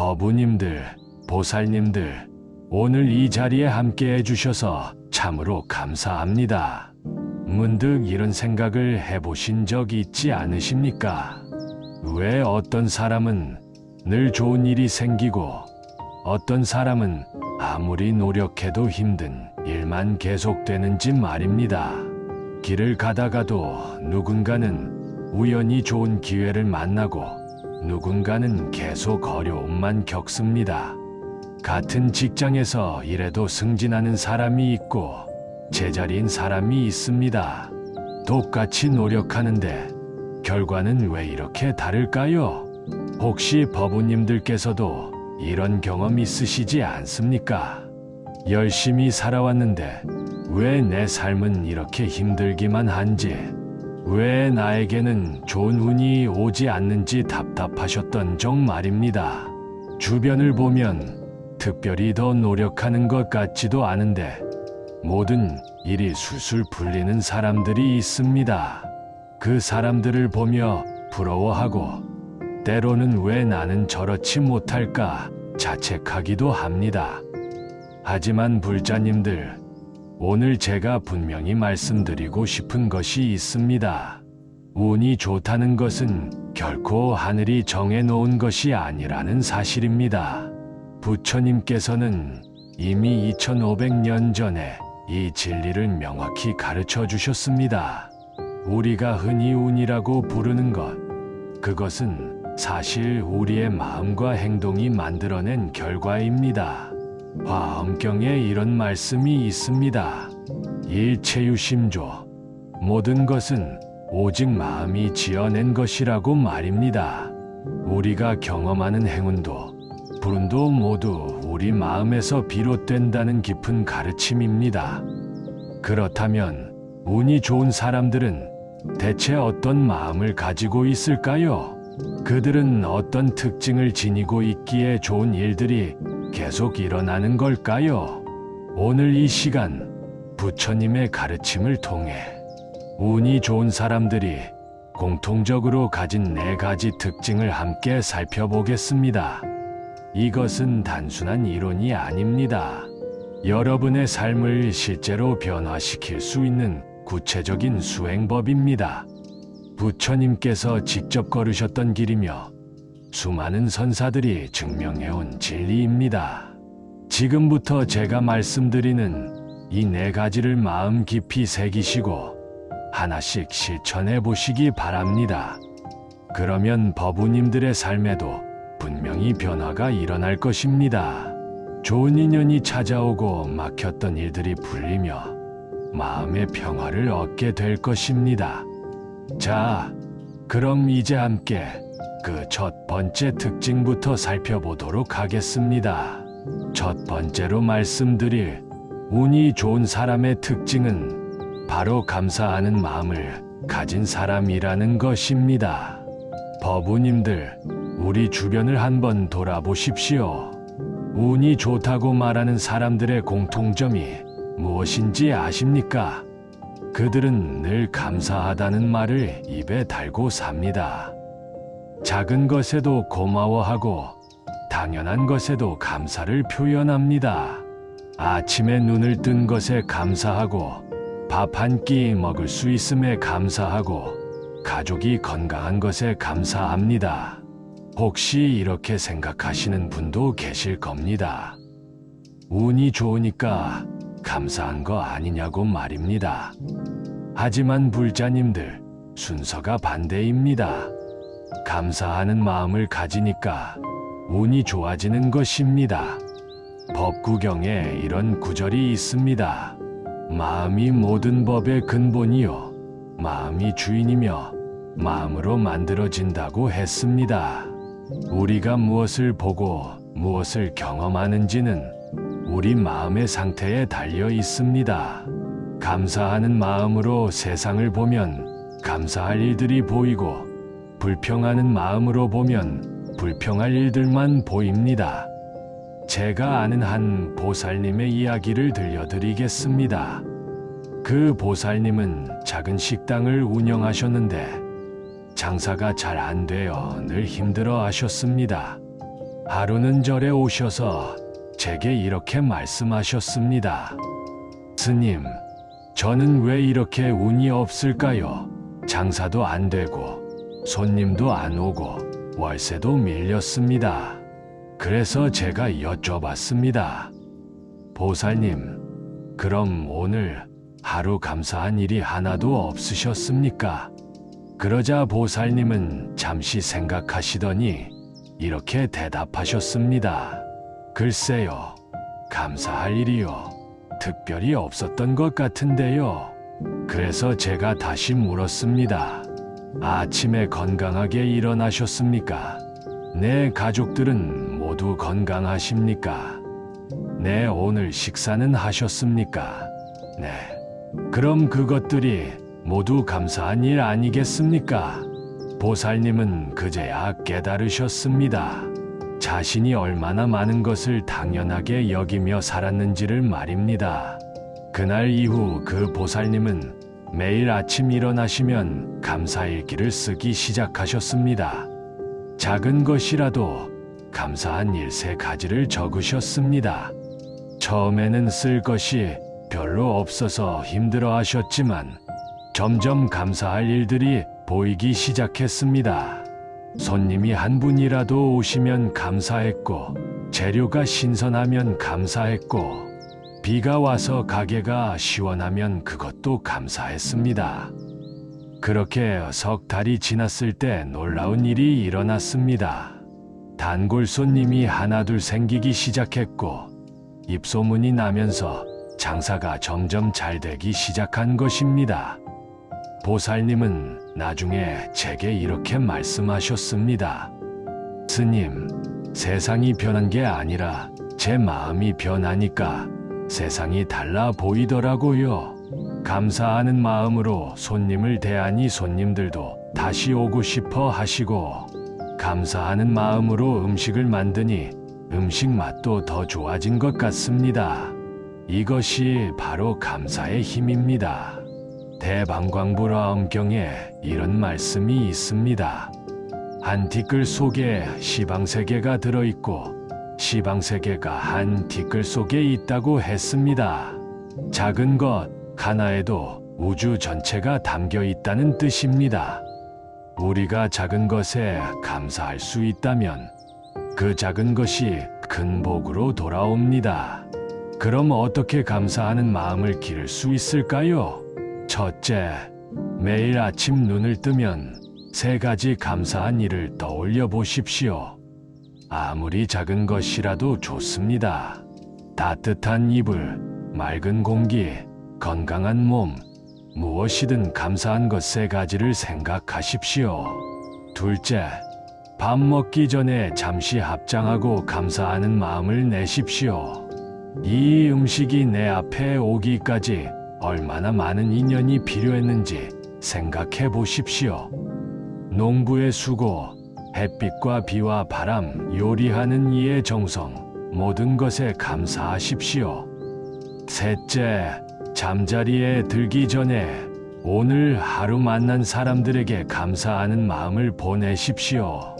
법우님들, 보살님들, 오늘 이 자리에 함께 해주셔서 참으로 감사합니다. 문득 이런 생각을 해보신 적 있지 않으십니까? 왜 어떤 사람은 늘 좋은 일이 생기고 어떤 사람은 아무리 노력해도 힘든 일만 계속되는지 말입니다. 길을 가다가도 누군가는 우연히 좋은 기회를 만나고 누군가는 계속 어려움만 겪습니다. 같은 직장에서 일해도 승진하는 사람이 있고 제자리인 사람이 있습니다. 똑같이 노력하는데 결과는 왜 이렇게 다를까요? 혹시 법우님들께서도 이런 경험 있으시지 않습니까? 열심히 살아왔는데 왜 내 삶은 이렇게 힘들기만 한지, 왜 나에게는 좋은 운이 오지 않는지 답답하셨던 적 말입니다. 주변을 보면 특별히 더 노력하는 것 같지도 않은데 모든 일이 술술 풀리는 사람들이 있습니다. 그 사람들을 보며 부러워하고 때로는 왜 나는 저렇지 못할까 자책하기도 합니다. 하지만 불자님들, 오늘 제가 분명히 말씀드리고 싶은 것이 있습니다. 운이 좋다는 것은 결코 하늘이 정해놓은 것이 아니라는 사실입니다. 부처님께서는 이미 2500년 전에 이 진리를 명확히 가르쳐 주셨습니다. 우리가 흔히 운이라고 부르는 것, 그것은 사실 우리의 마음과 행동이 만들어낸 결과입니다. 화엄경에 이런 말씀이 있습니다. 일체유심조, 모든 것은 오직 마음이 지어낸 것이라고 말입니다. 우리가 경험하는 행운도 불운도 모두 우리 마음에서 비롯된다는 깊은 가르침입니다. 그렇다면 운이 좋은 사람들은 대체 어떤 마음을 가지고 있을까요? 그들은 어떤 특징을 지니고 있기에 좋은 일들이 계속 일어나는 걸까요? 오늘 이 시간 부처님의 가르침을 통해 운이 좋은 사람들이 공통적으로 가진 4가지 특징을 함께 살펴보겠습니다. 이것은 단순한 이론이 아닙니다. 여러분의 삶을 실제로 변화시킬 수 있는 구체적인 수행법입니다. 부처님께서 직접 걸으셨던 길이며 수많은 선사들이 증명해온 진리입니다. 지금부터 제가 말씀드리는 이 4가지를 마음 깊이 새기시고 하나씩 실천해 보시기 바랍니다. 그러면 법우님들의 삶에도 분명히 변화가 일어날 것입니다. 좋은 인연이 찾아오고 막혔던 일들이 풀리며 마음의 평화를 얻게 될 것입니다. 자, 그럼 이제 함께 그 첫 번째 특징부터 살펴보도록 하겠습니다. 첫 번째로 말씀드릴 운이 좋은 사람의 특징은 바로 감사하는 마음을 가진 사람이라는 것입니다. 법우님들, 우리 주변을 한번 돌아보십시오. 운이 좋다고 말하는 사람들의 공통점이 무엇인지 아십니까? 그들은 늘 감사하다는 말을 입에 달고 삽니다. 작은 것에도 고마워하고 당연한 것에도 감사를 표현합니다. 아침에 눈을 뜬 것에 감사하고 밥 한 끼 먹을 수 있음에 감사하고 가족이 건강한 것에 감사합니다. 혹시 이렇게 생각하시는 분도 계실 겁니다. 운이 좋으니까 감사한 거 아니냐고 말입니다. 하지만 불자님들, 순서가 반대입니다. 감사하는 마음을 가지니까 운이 좋아지는 것입니다. 법구경에 이런 구절이 있습니다. 마음이 모든 법의 근본이요 마음이 주인이며 마음으로 만들어진다고 했습니다. 우리가 무엇을 보고 무엇을 경험하는지는 우리 마음의 상태에 달려 있습니다. 감사하는 마음으로 세상을 보면 감사할 일들이 보이고 불평하는 마음으로 보면 불평할 일들만 보입니다. 제가 아는 한 보살님의 이야기를 들려드리겠습니다. 그 보살님은 작은 식당을 운영하셨는데 장사가 잘 안 되어 늘 힘들어 하셨습니다. 하루는 절에 오셔서 제게 이렇게 말씀하셨습니다. 스님, 저는 왜 이렇게 운이 없을까요? 장사도 안 되고 손님도 안 오고 월세도 밀렸습니다. 그래서 제가 여쭤봤습니다. 보살님, 그럼 오늘 하루 감사한 일이 하나도 없으셨습니까? 그러자 보살님은 잠시 생각하시더니 이렇게 대답하셨습니다. 글쎄요, 감사할 일이요. 특별히 없었던 것 같은데요. 그래서 제가 다시 물었습니다. 아침에 건강하게 일어나셨습니까? 내 가족들은 모두 건강하십니까? 네, 오늘 식사는 하셨습니까? 네. 그럼 그것들이 모두 감사한 일 아니겠습니까? 보살님은 그제야 깨달으셨습니다. 자신이 얼마나 많은 것을 당연하게 여기며 살았는지를 말입니다. 그날 이후 그 보살님은 매일 아침 일어나시면 감사일기를 쓰기 시작하셨습니다. 작은 것이라도 감사한 일 3가지를 적으셨습니다. 처음에는 쓸 것이 별로 없어서 힘들어 하셨지만 점점 감사할 일들이 보이기 시작했습니다. 손님이 한 분이라도 오시면 감사했고, 재료가 신선하면 감사했고, 비가 와서 가게가 시원하면 그것도 감사했습니다. 그렇게 석 달이 지났을 때 놀라운 일이 일어났습니다. 단골 손님이 하나둘 생기기 시작했고, 입소문이 나면서 장사가 점점 잘 되기 시작한 것입니다. 보살님은 나중에 제게 이렇게 말씀하셨습니다. 스님, 세상이 변한 게 아니라 제 마음이 변하니까 세상이 달라 보이더라고요. 감사하는 마음으로 손님을 대하니 손님들도 다시 오고 싶어 하시고, 감사하는 마음으로 음식을 만드니 음식 맛도 더 좋아진 것 같습니다. 이것이 바로 감사의 힘입니다. 대방광불화엄경에 이런 말씀이 있습니다. 한 티끌 속에 시방세계가 들어있고 시방세계가 한 티끌 속에 있다고 했습니다. 작은 것 하나에도 우주 전체가 담겨 있다는 뜻입니다. 우리가 작은 것에 감사할 수 있다면 그 작은 것이 큰 복으로 돌아옵니다. 그럼 어떻게 감사하는 마음을 기를 수 있을까요? 첫째, 매일 아침 눈을 뜨면 3가지 감사한 일을 떠올려 보십시오. 아무리 작은 것이라도 좋습니다. 따뜻한 이불, 맑은 공기, 건강한 몸, 무엇이든 감사한 것 3가지를 생각하십시오. 둘째, 밥 먹기 전에 잠시 합장하고 감사하는 마음을 내십시오. 이 음식이 내 앞에 오기까지 얼마나 많은 인연이 필요했는지 생각해 보십시오. 농부의 수고, 햇빛과 비와 바람, 요리하는 이의 정성, 모든 것에 감사하십시오. 셋째, 잠자리에 들기 전에 오늘 하루 만난 사람들에게 감사하는 마음을 보내십시오.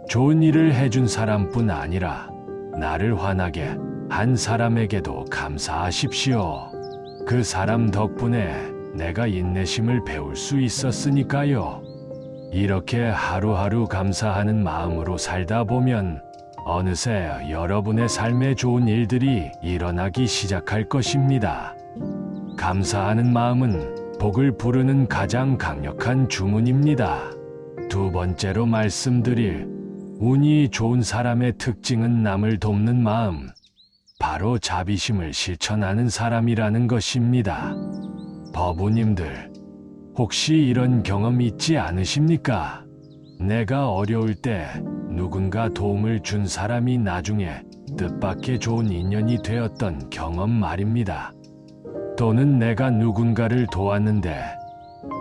좋은 일을 해준 사람뿐 아니라 나를 화나게 한 사람에게도 감사하십시오. 그 사람 덕분에 내가 인내심을 배울 수 있었으니까요. 이렇게 하루하루 감사하는 마음으로 살다 보면 어느새 여러분의 삶에 좋은 일들이 일어나기 시작할 것입니다. 감사하는 마음은 복을 부르는 가장 강력한 주문입니다. 두 번째로 말씀드릴 운이 좋은 사람의 특징은 남을 돕는 마음, 바로 자비심을 실천하는 사람이라는 것입니다. 법우님들, 혹시 이런 경험 있지 않으십니까? 내가 어려울 때 누군가 도움을 준 사람이 나중에 뜻밖의 좋은 인연이 되었던 경험 말입니다. 또는 내가 누군가를 도왔는데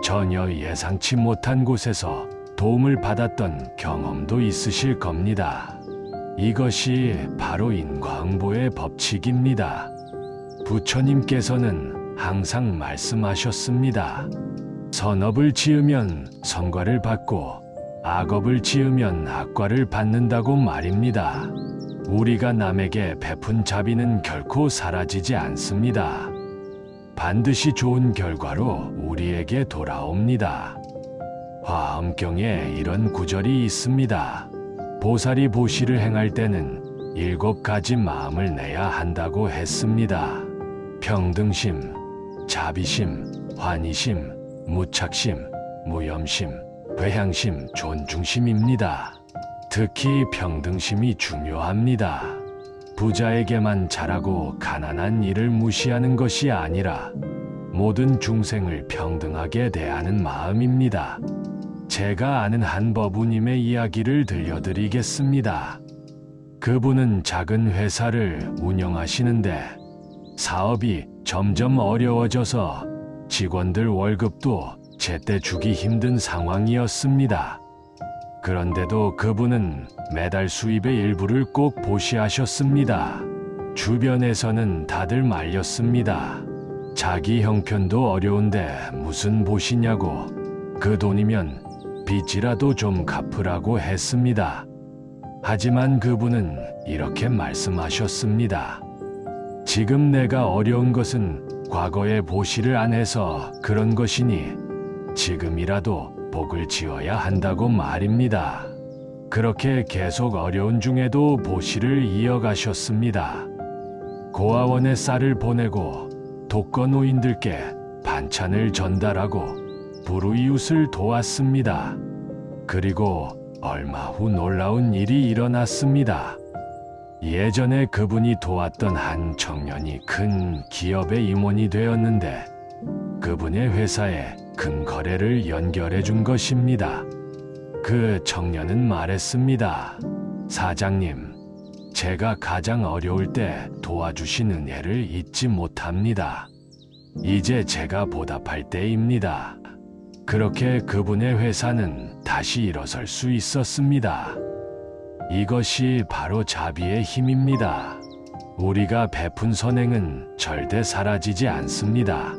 전혀 예상치 못한 곳에서 도움을 받았던 경험도 있으실 겁니다. 이것이 바로 인과응보의 법칙입니다. 부처님께서는 항상 말씀하셨습니다. 선업을 지으면 선과를 받고 악업을 지으면 악과를 받는다고 말입니다. 우리가 남에게 베푼 자비는 결코 사라지지 않습니다. 반드시 좋은 결과로 우리에게 돌아옵니다. 화엄경에 이런 구절이 있습니다. 보살이 보시를 행할 때는 7가지 마음을 내야 한다고 했습니다. 평등심, 자비심, 환희심, 무착심, 무염심, 회향심, 존중심입니다. 특히 평등심이 중요합니다. 부자에게만 잘하고 가난한 이를 무시하는 것이 아니라 모든 중생을 평등하게 대하는 마음입니다. 제가 아는 한 법우님의 이야기를 들려드리겠습니다. 그분은 작은 회사를 운영하시는데 사업이 점점 어려워져서 직원들 월급도 제때 주기 힘든 상황이었습니다. 그런데도 그분은 매달 수입의 일부를 꼭 보시하셨습니다. 주변에서는 다들 말렸습니다. 자기 형편도 어려운데 무슨 보시냐고, 그 돈이면 빚이라도 좀 갚으라고 했습니다. 하지만 그분은 이렇게 말씀하셨습니다. 지금 내가 어려운 것은 과거에 보시를 안 해서 그런 것이니 지금이라도 복을 지어야 한다고 말입니다. 그렇게 계속 어려운 중에도 보시를 이어가셨습니다. 고아원에 쌀을 보내고 독거노인들께 반찬을 전달하고 불우이웃을 도왔습니다. 그리고 얼마 후 놀라운 일이 일어났습니다. 예전에 그분이 도왔던 한 청년이 큰 기업의 임원이 되었는데 그분의 회사에 큰 거래를 연결해 준 것입니다. 그 청년은 말했습니다. 사장님, 제가 가장 어려울 때 도와주신 은혜를 잊지 못합니다. 이제 제가 보답할 때입니다. 그렇게 그분의 회사는 다시 일어설 수 있었습니다. 이것이 바로 자비의 힘입니다. 우리가 베푼 선행은 절대 사라지지 않습니다.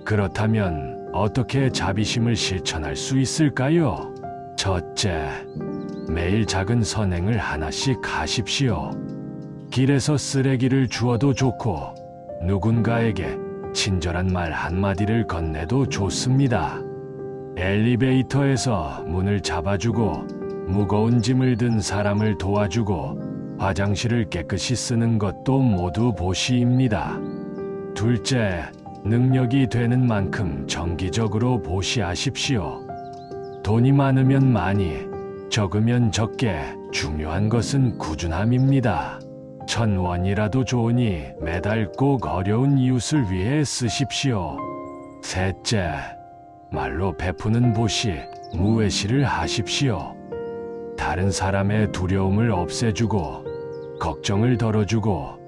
그렇다면 어떻게 자비심을 실천할 수 있을까요? 첫째, 매일 작은 선행을 하나씩 하십시오. 길에서 쓰레기를 주워도 좋고 누군가에게 친절한 말 한마디를 건네도 좋습니다. 엘리베이터에서 문을 잡아주고 무거운 짐을 든 사람을 도와주고 화장실을 깨끗이 쓰는 것도 모두 보시입니다. 둘째, 능력이 되는 만큼 정기적으로 보시하십시오. 돈이 많으면 많이, 적으면 적게, 중요한 것은 꾸준함입니다. 1,000원이라도 좋으니 매달 꼭 어려운 이웃을 위해 쓰십시오. 셋째, 말로 베푸는 보시, 무외시를 하십시오. 다른 사람의 두려움을 없애주고 걱정을 덜어주고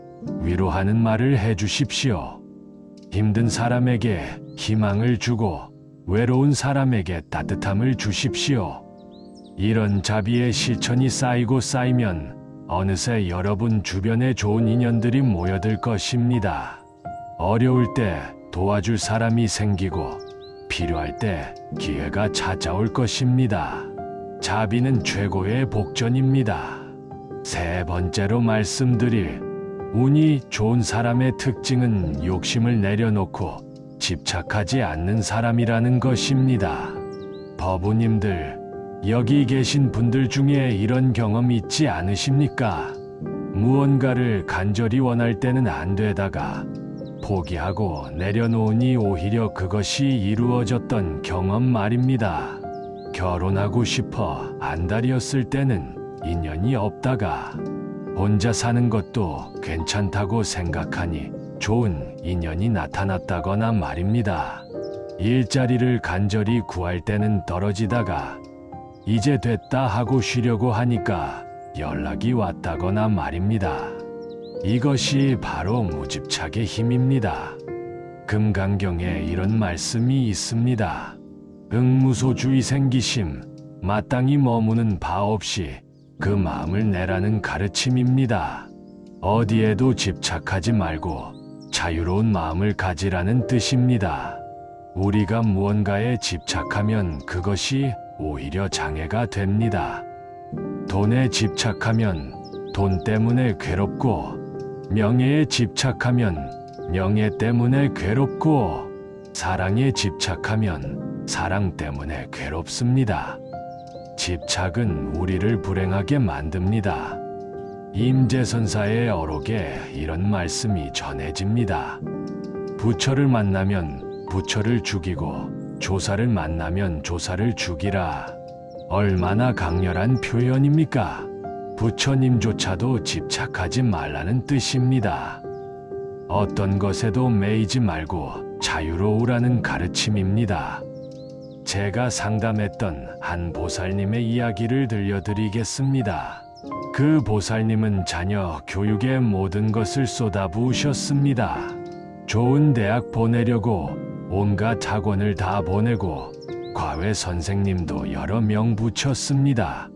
위로하는 말을 해주십시오. 힘든 사람에게 희망을 주고 외로운 사람에게 따뜻함을 주십시오. 이런 자비의 실천이 쌓이고 쌓이면 어느새 여러분 주변에 좋은 인연들이 모여들 것입니다. 어려울 때 도와줄 사람이 생기고 필요할 때 기회가 찾아올 것입니다. 자비는 최고의 복전입니다. 세 번째로 말씀드릴 운이 좋은 사람의 특징은 욕심을 내려놓고 집착하지 않는 사람이라는 것입니다. 법우님들, 여기 계신 분들 중에 이런 경험 있지 않으십니까? 무언가를 간절히 원할 때는 안 되다가 포기하고 내려놓으니 오히려 그것이 이루어졌던 경험 말입니다. 결혼하고 싶어 안달이었을 때는 인연이 없다가 혼자 사는 것도 괜찮다고 생각하니 좋은 인연이 나타났다거나 말입니다. 일자리를 간절히 구할 때는 떨어지다가 이제 됐다 하고 쉬려고 하니까 연락이 왔다거나 말입니다. 이것이 바로 무집착의 힘입니다. 금강경에 이런 말씀이 있습니다. 응무소주의 생기심, 마땅히 머무는 바 없이 그 마음을 내라는 가르침입니다. 어디에도 집착하지 말고 자유로운 마음을 가지라는 뜻입니다. 우리가 무언가에 집착하면 그것이 오히려 장애가 됩니다. 돈에 집착하면 돈 때문에 괴롭고, 명예에 집착하면 명예 때문에 괴롭고, 사랑에 집착하면 사랑 때문에 괴롭습니다. 집착은 우리를 불행하게 만듭니다. 임재선사의 어록에 이런 말씀이 전해집니다. 부처를 만나면 부처를 죽이고 조사를 만나면 조사를 죽이라. 얼마나 강렬한 표현입니까? 부처님조차도 집착하지 말라는 뜻입니다. 어떤 것에도 매이지 말고 자유로우라는 가르침입니다. 제가 상담했던 한 보살님의 이야기를 들려드리겠습니다. 그 보살님은 자녀 교육에 모든 것을 쏟아부으셨습니다. 좋은 대학 보내려고 온갖 학원을 다 보내고 과외 선생님도 여러 명 붙였습니다.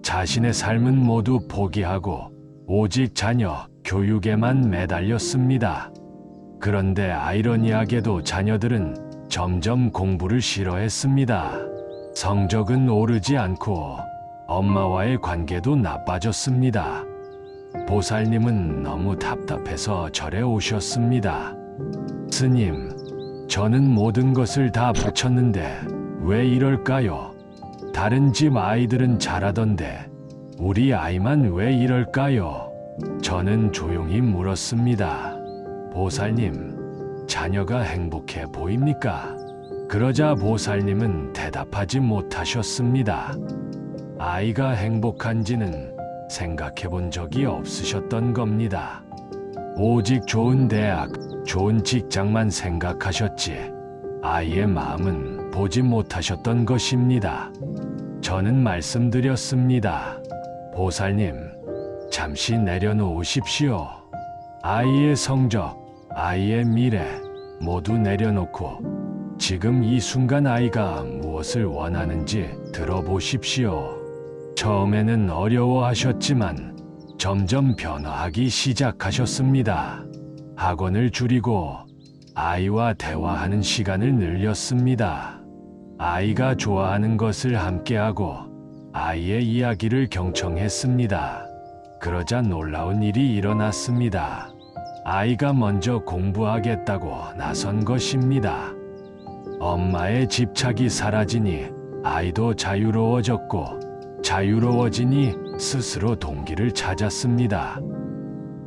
자신의 삶은 모두 포기하고 오직 자녀 교육에만 매달렸습니다. 그런데 아이러니하게도 자녀들은 점점 공부를 싫어했습니다. 성적은 오르지 않고 엄마와의 관계도 나빠졌습니다. 보살님은 너무 답답해서 절에 오셨습니다. 스님, 저는 모든 것을 다 바쳤는데 왜 이럴까요? 다른 집 아이들은 잘하던데 우리 아이만 왜 이럴까요? 저는 조용히 물었습니다. 보살님, 자녀가 행복해 보입니까? 그러자 보살님은 대답하지 못하셨습니다. 아이가 행복한지는 생각해 본 적이 없으셨던 겁니다. 오직 좋은 대학, 좋은 직장만 생각하셨지 아이의 마음은 보지 못하셨던 것입니다. 저는 말씀드렸습니다. 보살님, 잠시 내려놓으십시오. 아이의 성적, 아이의 미래 모두 내려놓고 지금 이 순간 아이가 무엇을 원하는지 들어보십시오. 처음에는 어려워하셨지만 점점 변화하기 시작하셨습니다. 학원을 줄이고 아이와 대화하는 시간을 늘렸습니다. 아이가 좋아하는 것을 함께하고 아이의 이야기를 경청했습니다. 그러자 놀라운 일이 일어났습니다. 아이가 먼저 공부하겠다고 나선 것입니다. 엄마의 집착이 사라지니 아이도 자유로워졌고 자유로워지니 스스로 동기를 찾았습니다.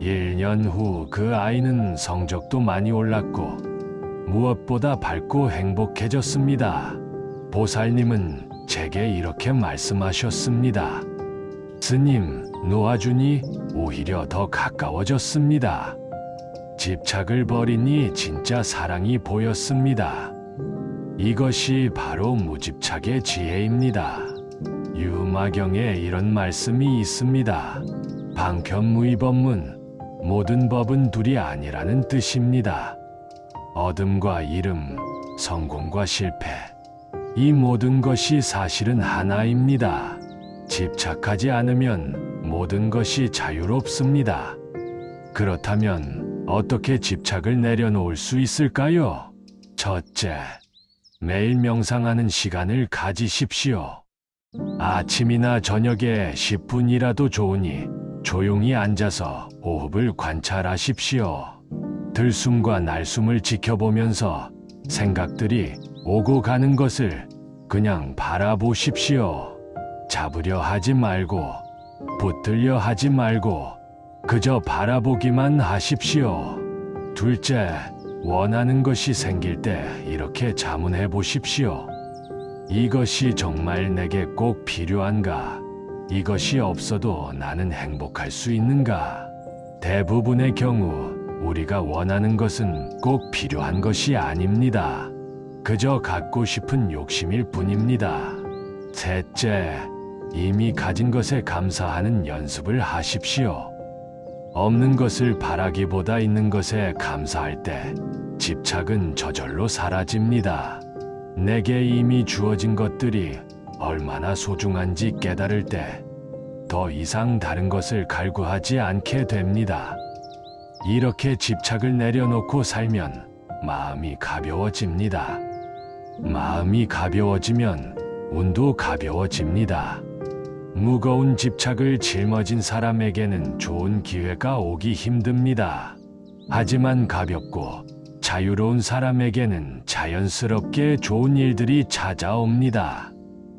1년 후 그 아이는 성적도 많이 올랐고 무엇보다 밝고 행복해졌습니다. 보살님은 제게 이렇게 말씀하셨습니다. 스님, 놓아주니 오히려 더 가까워졌습니다. 집착을 버리니 진짜 사랑이 보였습니다. 이것이 바로 무집착의 지혜입니다. 유마경에 이런 말씀이 있습니다. 방편무의법문, 모든 법은 둘이 아니라는 뜻입니다. 얻음과 잃음, 성공과 실패, 이 모든 것이 사실은 하나입니다. 집착하지 않으면 모든 것이 자유롭습니다. 그렇다면 어떻게 집착을 내려놓을 수 있을까요? 첫째, 매일 명상하는 시간을 가지십시오. 아침이나 저녁에 10분이라도 좋으니 조용히 앉아서 호흡을 관찰하십시오. 들숨과 날숨을 지켜보면서 생각들이 오고 가는 것을 그냥 바라보십시오. 잡으려 하지 말고 붙들려 하지 말고 그저 바라보기만 하십시오. 둘째, 원하는 것이 생길 때 이렇게 자문해 보십시오. 이것이 정말 내게 꼭 필요한가? 이것이 없어도 나는 행복할 수 있는가? 대부분의 경우 우리가 원하는 것은 꼭 필요한 것이 아닙니다. 그저 갖고 싶은 욕심일 뿐입니다. 셋째, 이미 가진 것에 감사하는 연습을 하십시오. 없는 것을 바라기보다 있는 것에 감사할 때 집착은 저절로 사라집니다. 내게 이미 주어진 것들이 얼마나 소중한지 깨달을 때 더 이상 다른 것을 갈구하지 않게 됩니다. 이렇게 집착을 내려놓고 살면 마음이 가벼워집니다. 마음이 가벼워지면 운도 가벼워집니다. 무거운 집착을 짊어진 사람에게는 좋은 기회가 오기 힘듭니다. 하지만 가볍고 자유로운 사람에게는 자연스럽게 좋은 일들이 찾아옵니다.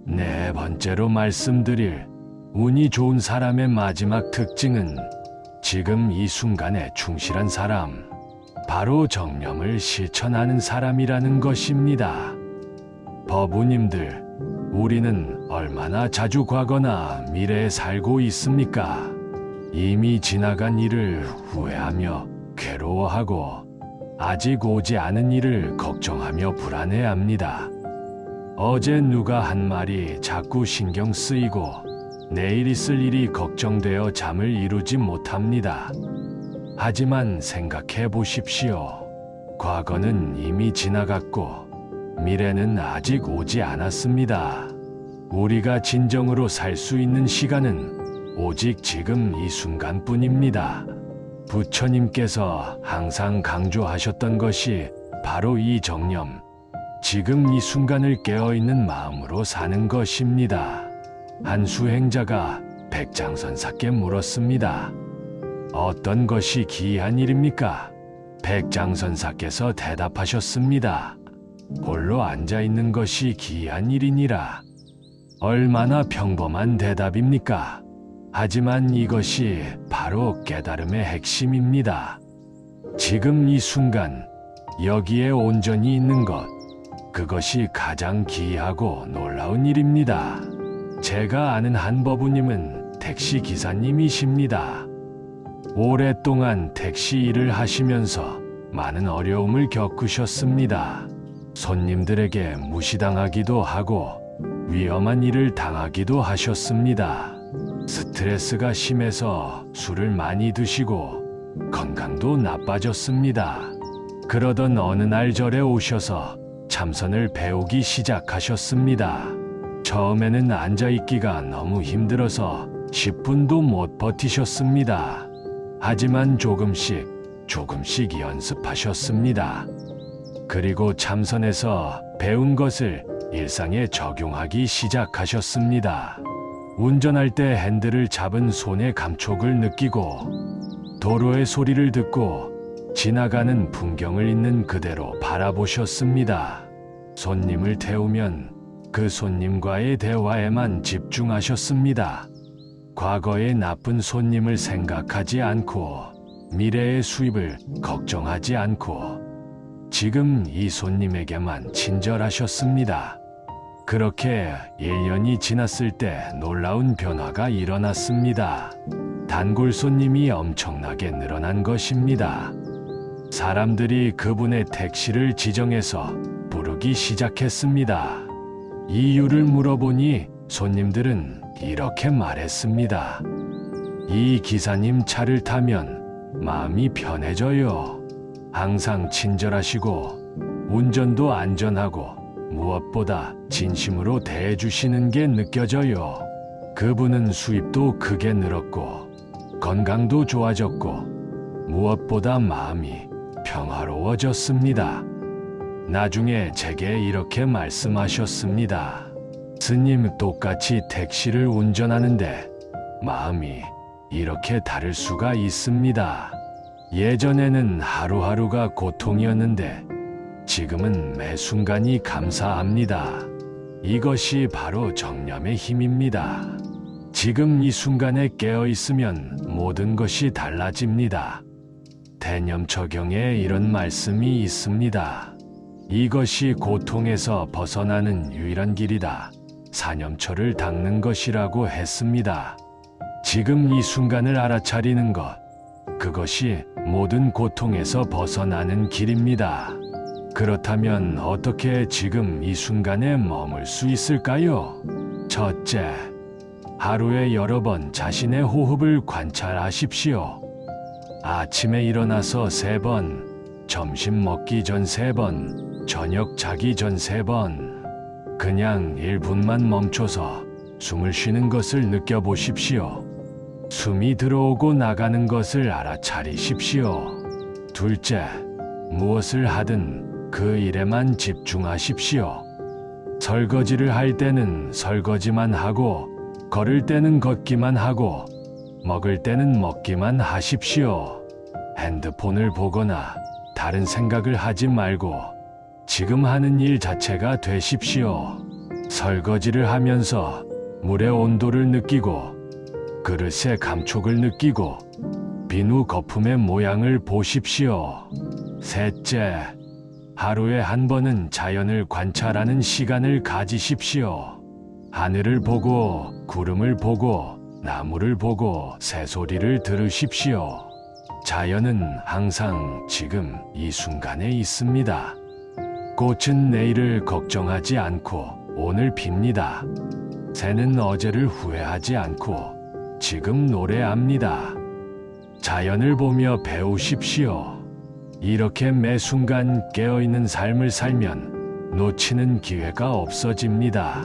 네 번째로 말씀드릴 운이 좋은 사람의 마지막 특징은 지금 이 순간에 충실한 사람, 바로 정념을 실천하는 사람이라는 것입니다. 법우님들, 우리는 얼마나 자주 과거나 미래에 살고 있습니까? 이미 지나간 일을 후회하며 괴로워하고 아직 오지 않은 일을 걱정하며 불안해합니다. 어제 누가 한 말이 자꾸 신경 쓰이고 내일 있을 일이 걱정되어 잠을 이루지 못합니다. 하지만 생각해 보십시오. 과거는 이미 지나갔고 미래는 아직 오지 않았습니다. 우리가 진정으로 살 수 있는 시간은 오직 지금 이 순간뿐입니다. 부처님께서 항상 강조하셨던 것이 바로 이 정념, 지금 이 순간을 깨어있는 마음으로 사는 것입니다. 한 수행자가 백장선사께 물었습니다. 어떤 것이 기이한 일입니까? 백장선사께서 대답하셨습니다. 홀로 앉아있는 것이 기이한 일이니라. 얼마나 평범한 대답입니까? 하지만 이것이 바로 깨달음의 핵심입니다. 지금 이 순간, 여기에 온전히 있는 것, 그것이 가장 기이하고 놀라운 일입니다. 제가 아는 한 법우님은 택시 기사님이십니다. 오랫동안 택시 일을 하시면서 많은 어려움을 겪으셨습니다. 손님들에게 무시당하기도 하고 위험한 일을 당하기도 하셨습니다. 스트레스가 심해서 술을 많이 드시고 건강도 나빠졌습니다. 그러던 어느 날 절에 오셔서 참선을 배우기 시작하셨습니다. 처음에는 앉아있기가 너무 힘들어서 10분도 못 버티셨습니다. 하지만 조금씩 연습하셨습니다. 그리고 참선에서 배운 것을 일상에 적용하기 시작하셨습니다. 운전할 때 핸들을 잡은 손의 감촉을 느끼고 도로의 소리를 듣고 지나가는 풍경을 있는 그대로 바라보셨습니다. 손님을 태우면 그 손님과의 대화에만 집중하셨습니다. 과거의 나쁜 손님을 생각하지 않고 미래의 수입을 걱정하지 않고 지금 이 손님에게만 친절하셨습니다. 그렇게 1년이 지났을 때 놀라운 변화가 일어났습니다. 단골 손님이 엄청나게 늘어난 것입니다. 사람들이 그분의 택시를 지정해서 부르기 시작했습니다. 이유를 물어보니 손님들은 이렇게 말했습니다. 이 기사님 차를 타면 마음이 편해져요. 항상 친절하시고 운전도 안전하고 무엇보다 진심으로 대해주시는 게 느껴져요. 그분은 수입도 크게 늘었고 건강도 좋아졌고 무엇보다 마음이 평화로워졌습니다. 나중에 제게 이렇게 말씀하셨습니다. 스님, 똑같이 택시를 운전하는데 마음이 이렇게 다를 수가 있습니다. 예전에는 하루하루가 고통이었는데 지금은 매 순간이 감사합니다. 이것이 바로 정념의 힘입니다. 지금 이 순간에 깨어 있으면 모든 것이 달라집니다. 대념처경에 이런 말씀이 있습니다. 이것이 고통에서 벗어나는 유일한 길이다. 사념처를 닦는 것이라고 했습니다. 지금 이 순간을 알아차리는 것, 그것이 모든 고통에서 벗어나는 길입니다. 그렇다면 어떻게 지금 이 순간에 머물 수 있을까요? 첫째, 하루에 여러 번 자신의 호흡을 관찰하십시오. 아침에 일어나서 3번, 점심 먹기 전 3번, 저녁 자기 전 3번. 그냥 1분만 멈춰서 숨을 쉬는 것을 느껴보십시오. 숨이 들어오고 나가는 것을 알아차리십시오. 둘째, 무엇을 하든 그 일에만 집중하십시오. 설거지를 할 때는 설거지만 하고 걸을 때는 걷기만 하고 먹을 때는 먹기만 하십시오. 핸드폰을 보거나 다른 생각을 하지 말고 지금 하는 일 자체가 되십시오. 설거지를 하면서 물의 온도를 느끼고 그릇의 감촉을 느끼고 비누 거품의 모양을 보십시오. 셋째, 하루에 한 번은 자연을 관찰하는 시간을 가지십시오. 하늘을 보고 구름을 보고 나무를 보고 새소리를 들으십시오. 자연은 항상 지금 이 순간에 있습니다. 꽃은 내일을 걱정하지 않고 오늘 핍니다. 새는 어제를 후회하지 않고 지금 노래합니다. 자연을 보며 배우십시오. 이렇게 매 순간 깨어있는 삶을 살면 놓치는 기회가 없어집니다.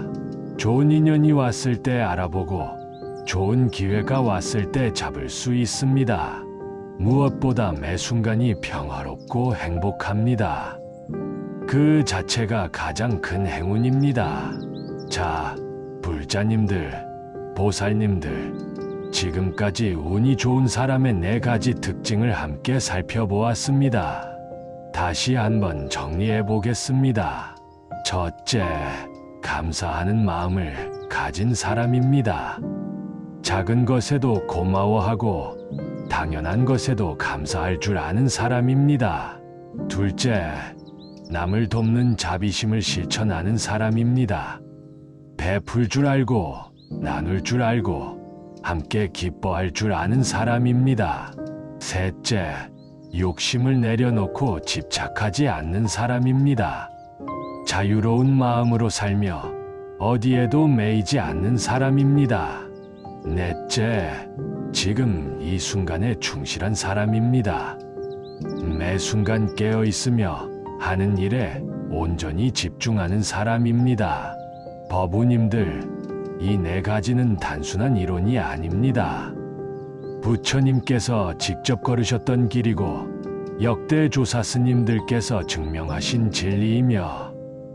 좋은 인연이 왔을 때 알아보고 좋은 기회가 왔을 때 잡을 수 있습니다. 무엇보다 매 순간이 평화롭고 행복합니다. 그 자체가 가장 큰 행운입니다. 자, 불자님들, 보살님들, 지금까지 운이 좋은 사람의 4가지 특징을 함께 살펴보았습니다. 다시 한번 정리해 보겠습니다. 첫째, 감사하는 마음을 가진 사람입니다. 작은 것에도 고마워하고 당연한 것에도 감사할 줄 아는 사람입니다. 둘째, 남을 돕는 자비심을 실천하는 사람입니다. 베풀 줄 알고 나눌 줄 알고 함께 기뻐할 줄 아는 사람입니다. 셋째, 욕심을 내려놓고 집착하지 않는 사람입니다. 자유로운 마음으로 살며 어디에도 매이지 않는 사람입니다. 넷째, 지금 이 순간에 충실한 사람입니다. 매 순간 깨어 있으며 하는 일에 온전히 집중하는 사람입니다. 법우님들, 이 4가지는 단순한 이론이 아닙니다. 부처님께서 직접 걸으셨던 길이고 역대 조사 스님들께서 증명하신 진리이며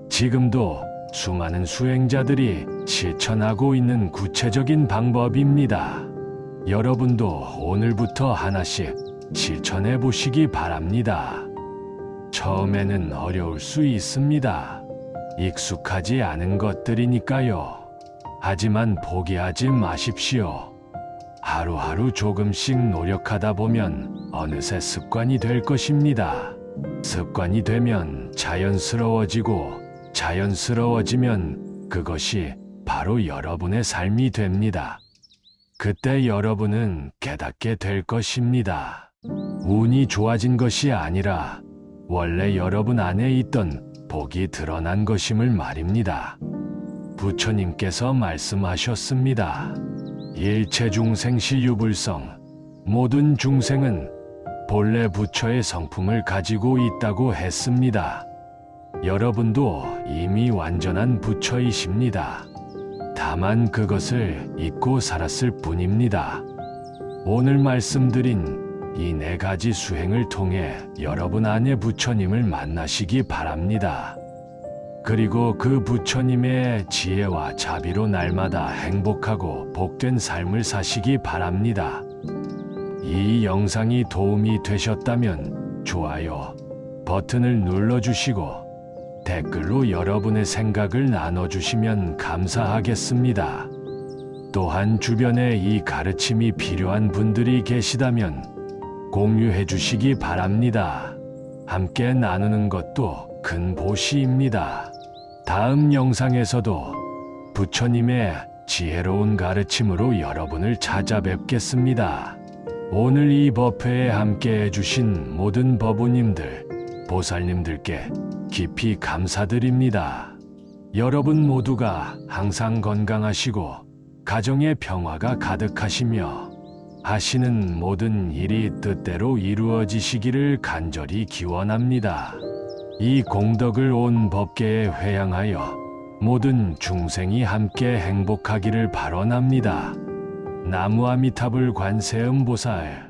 지금도 수많은 수행자들이 실천하고 있는 구체적인 방법입니다. 여러분도 오늘부터 하나씩 실천해 보시기 바랍니다. 처음에는 어려울 수 있습니다. 익숙하지 않은 것들이니까요. 하지만 포기하지 마십시오. 하루하루 조금씩 노력하다 보면 어느새 습관이 될 것입니다. 습관이 되면 자연스러워지고 자연스러워지면 그것이 바로 여러분의 삶이 됩니다. 그때 여러분은 깨닫게 될 것입니다. 운이 좋아진 것이 아니라 원래 여러분 안에 있던 복이 드러난 것임을 말입니다. 부처님께서 말씀하셨습니다. 일체 중생시 유불성, 모든 중생은 본래 부처의 성품을 가지고 있다고 했습니다. 여러분도 이미 완전한 부처이십니다. 다만 그것을 잊고 살았을 뿐입니다. 오늘 말씀드린 이 4가지 수행을 통해 여러분 안에 부처님을 만나시기 바랍니다. 그리고 그 부처님의 지혜와 자비로 날마다 행복하고 복된 삶을 사시기 바랍니다. 이 영상이 도움이 되셨다면 좋아요 버튼을 눌러주시고 댓글로 여러분의 생각을 나눠주시면 감사하겠습니다. 또한 주변에 이 가르침이 필요한 분들이 계시다면 공유해 주시기 바랍니다. 함께 나누는 것도 큰 보시입니다. 다음 영상에서도 부처님의 지혜로운 가르침으로 여러분을 찾아뵙겠습니다. 오늘 이 법회에 함께 해주신 모든 법우님들, 보살님들께 깊이 감사드립니다. 여러분 모두가 항상 건강하시고 가정의 평화가 가득하시며 하시는 모든 일이 뜻대로 이루어지시기를 간절히 기원합니다. 이 공덕을 온 법계에 회향하여 모든 중생이 함께 행복하기를 발언합니다. 나무아미타불 관세음보살